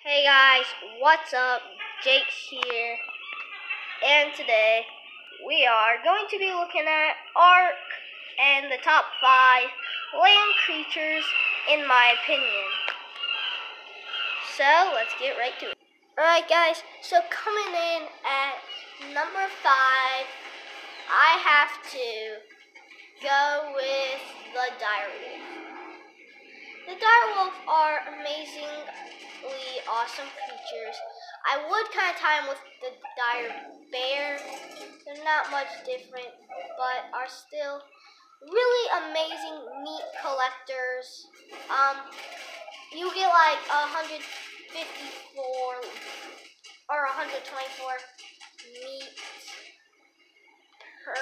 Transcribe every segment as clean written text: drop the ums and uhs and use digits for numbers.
Hey guys, what's up? Jake here, and today we are going to be looking at Ark and the top 5 land creatures in my opinion. So let's get right to it. Alright guys, so coming in at number 5, I have to go with the direwolf. The direwolf are amazingly awesome creatures. I would kind of tie them with the dire bear. They're not much different, but are still really amazing meat collectors. You get like 154 or 124 meat per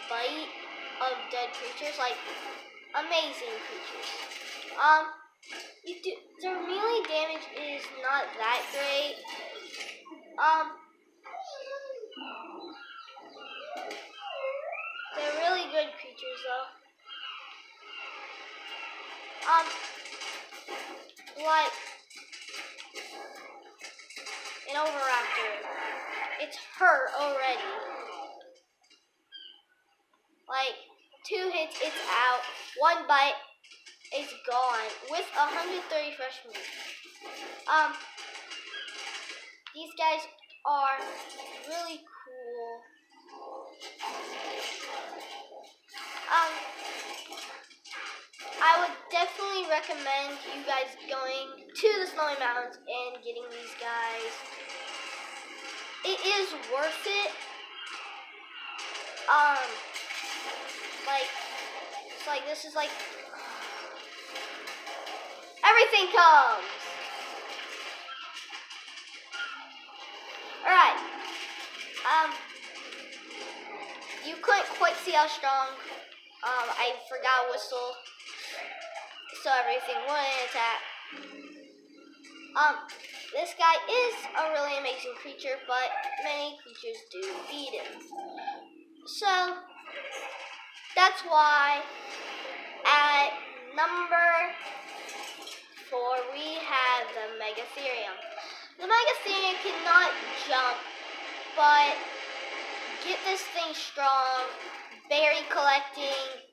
bite of dead creatures, like amazing creatures. Their melee damage is not that great. They're really good creatures though. Like an Oviraptor, it's hurt already. Like 2 hits, it's out. 1 bite, it's gone with 130 fresh meat. These guys are really cool. I would definitely recommend you guys going to the Snowy Mountains and getting these guys. It is worth it. This is like everything comes. Alright. You couldn't quite see how strong. I forgot to whistle, so everything wouldn't attack. This guy is a really amazing creature, but many creatures do beat him. So that's why at number 4 we have the Megatherium. The Megatherium cannot jump, but get this thing strong, berry collecting,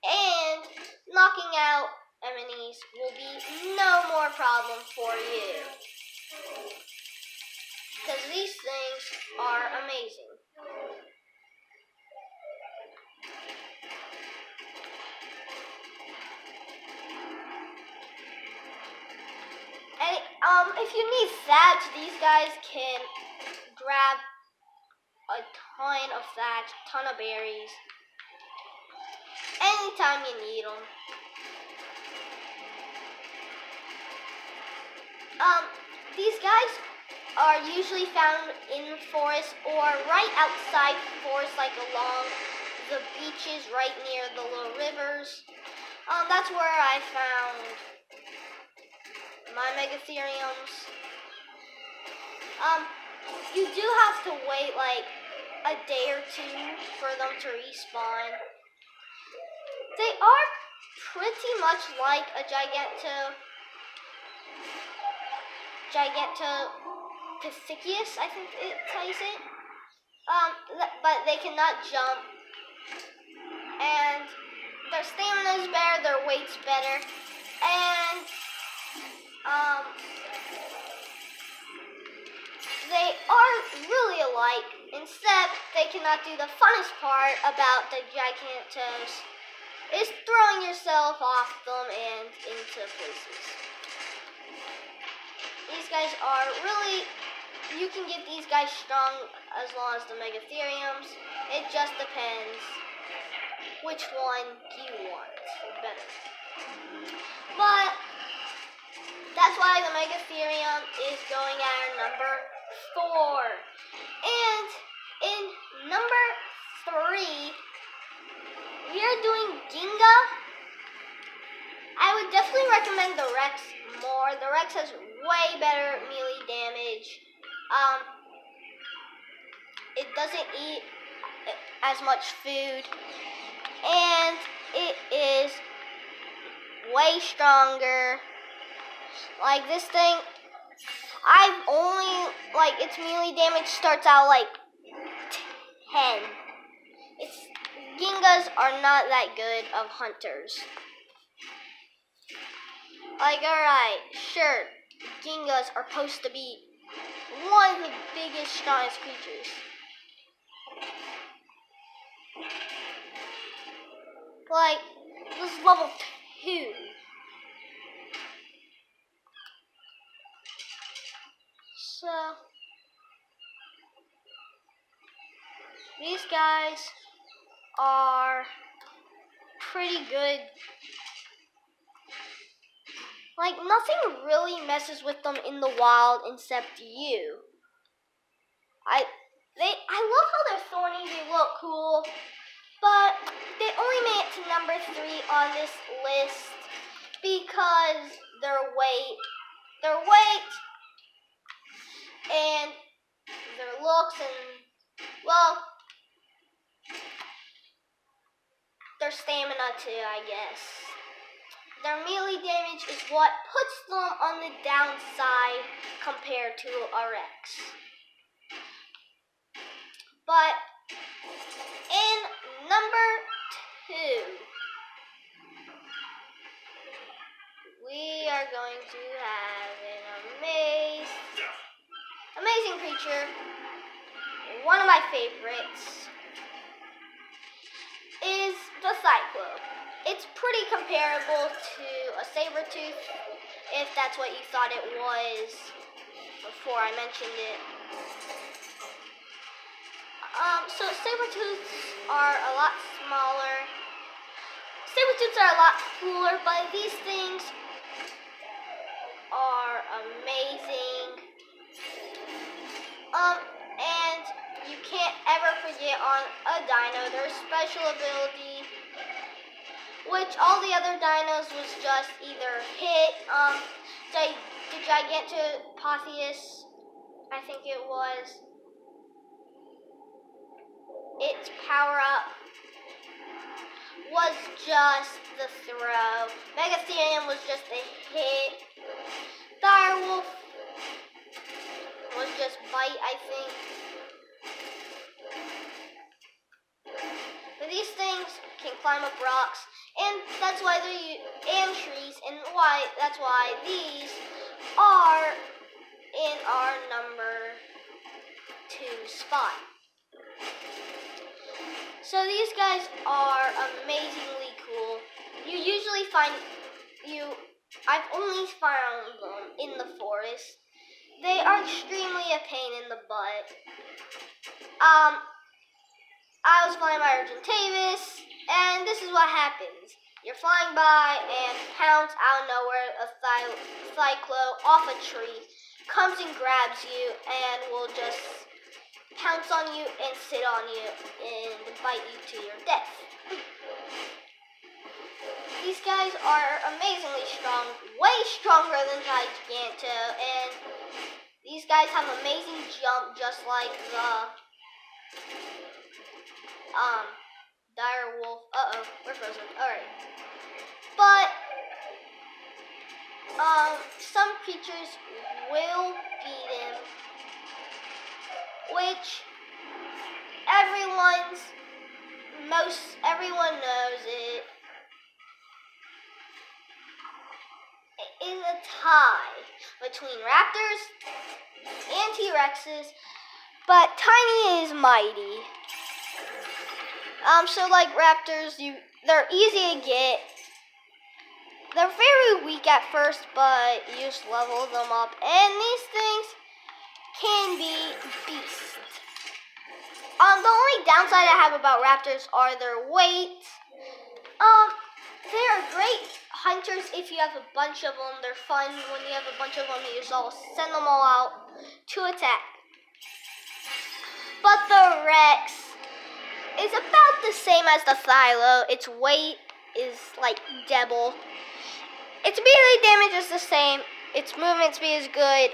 and knocking out enemies will be no more problem for you. Because these things are amazing. And if you need thatch, these guys can grab a ton of thatch, ton of berries, anytime you need them. These guys are usually found in the forest or right outside the forest, like along the beaches right near the little rivers. That's where I found my Megatheriums. You do have to wait like a day or 2 for them to respawn. They are pretty much like a Gigantopithecus, I think it says it. But they cannot jump, and their stamina is better, their weight's better, and they are really alike, except they cannot do the funnest part about the Gigantos, is throwing yourself off them and into places. These guys are really, you can get these guys strong as long as the Megatheriums. It just depends which one you want better. But that's why the Megatherium is going at our number 4. And in number 3, we are doing Ginga. I would definitely recommend the Rex more. The Rex has way better melee damage. It doesn't eat as much food, and it is way stronger. Like this thing, its melee damage starts out like 10. Gingas are not that good of hunters. Like, alright, sure, Gingas are supposed to be one of the biggest, strongest creatures. Like, this is level 2. So, these guys are pretty good. Like, nothing really messes with them in the wild except you. I love how they're thorny, they look cool, but they only made it to number 3 on this list because their weight and their looks and, well, their stamina too, I guess. Their melee damage is what puts them on the downside compared to a Rex. But in number 2, we are going to have an amazing creature. One of my favorites is the Cyclo. It's pretty comparable to a Sabertooth, if that's what you thought it was before I mentioned it. So Sabertooths are a lot smaller. Sabertooths are a lot cooler, but these things are amazing. And you can't ever forget on a dino their special ability, which all the other dinos was just either hit, the Gigantopotheus, I think it was, its power-up was just the throw. Megatherium was just a hit. Direwolf was just bite, I think. But these things can climb up rocks, and that's why and trees, and that's why these are in our number 2 spot. So these guys are amazingly cool. I've only found them in the forest. They are extremely a pain in the butt. I was flying by Argentavis, and this is what happens. You're flying by, and pounce out of nowhere, a Cyclo off a tree comes and grabs you, and will just pounce on you and sit on you and bite you to your death. These guys are amazingly strong, way stronger than Giganto, and these guys have amazing jump, just like the Direwolf. We're frozen. Alright. But some creatures will beat him, which everyone knows it. It is a tie between raptors and T-Rexes, but Tiny is mighty. So like raptors, they're easy to get. They're very weak at first, but you just level them up, and these things can be beasts. The only downside I have about raptors are their weight. They are great hunters if you have a bunch of them. They're fun when you have a bunch of them. You just all send them all out to attack. But the Rex is about the same as the Thylo. Its weight is like double. Its melee damage is the same. Its movement speed is good.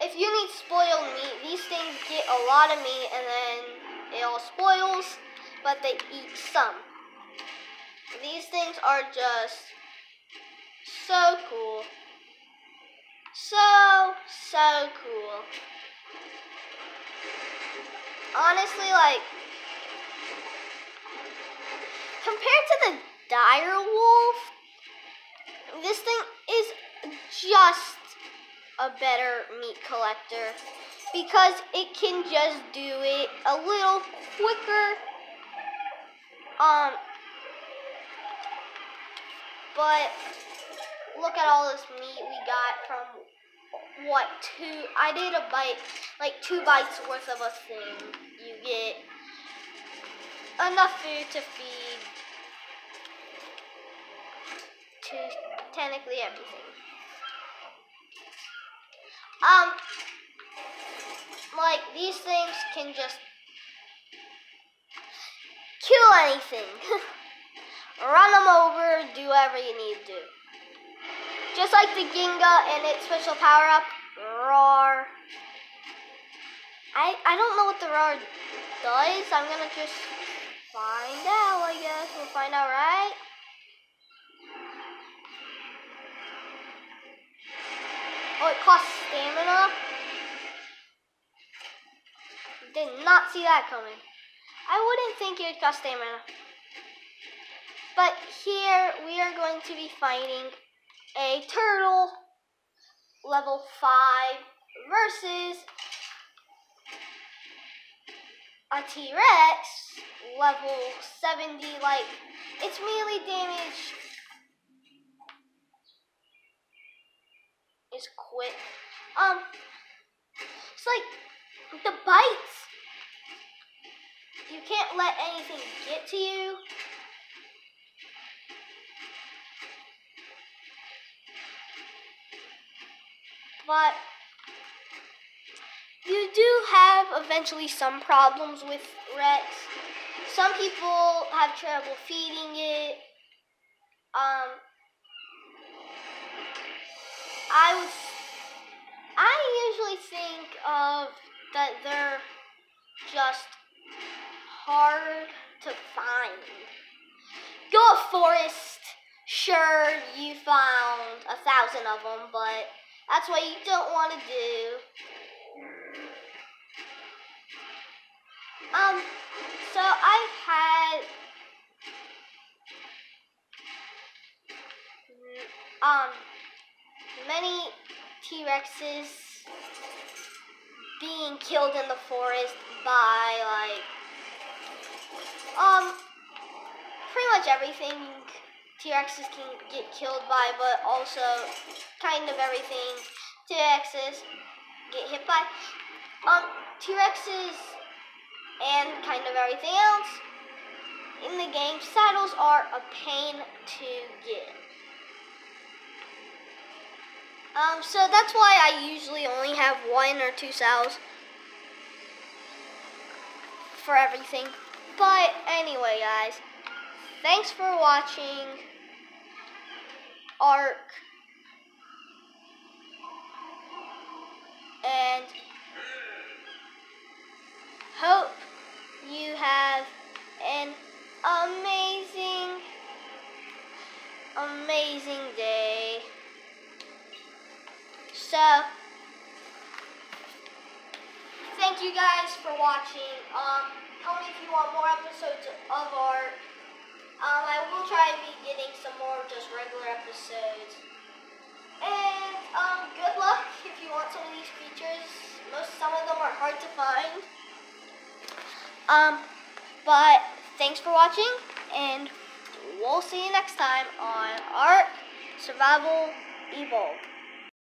If you need spoiled meat, these things get a lot of meat and then it all spoils, but they eat some. These things are just so cool. So cool. Honestly, like, compared to the dire wolf, this thing is just a better meat collector because it can just do it a little quicker. But look at all this meat we got from what, I did a bite, like 2 bites worth of a thing. You get enough food to feed to technically everything. Like, these things can just kill anything. Run them over, do whatever you need to do. Just like the Ginga and its special power-up, Roar. I don't know what the Roar does. I'm gonna just find out, I guess. We'll find out, right? Oh, it costs stamina. Did not see that coming. I wouldn't think it would cost stamina. But here we are going to be fighting a turtle level 5 versus a T-Rex level 70. Like, its melee damage is quick. It's like the bites. You can't let anything get to you. But you do have eventually some problems with Rex. Some people have trouble feeding it. I usually think that they're just hard to find. Go a forest. Sure, you found 1,000 of them, but that's what you don't want to do. So I've had many T-Rexes being killed in the forest by, like, pretty much everything T-Rexes can get killed by, but also kind of everything T-Rexes get hit by. T-Rexes and kind of everything else in the game, saddles are a pain to get. So that's why I usually only have 1 or 2 saddles for everything. But anyway, guys, thanks for watching Ark, and hope you have an amazing day. So, thank you guys for watching. Tell me if you want more episodes of Ark. I will try to be getting some more just regular episodes. And good luck if you want some of these features. Some of them are hard to find. But thanks for watching, and we'll see you next time on Ark Survival Evolved.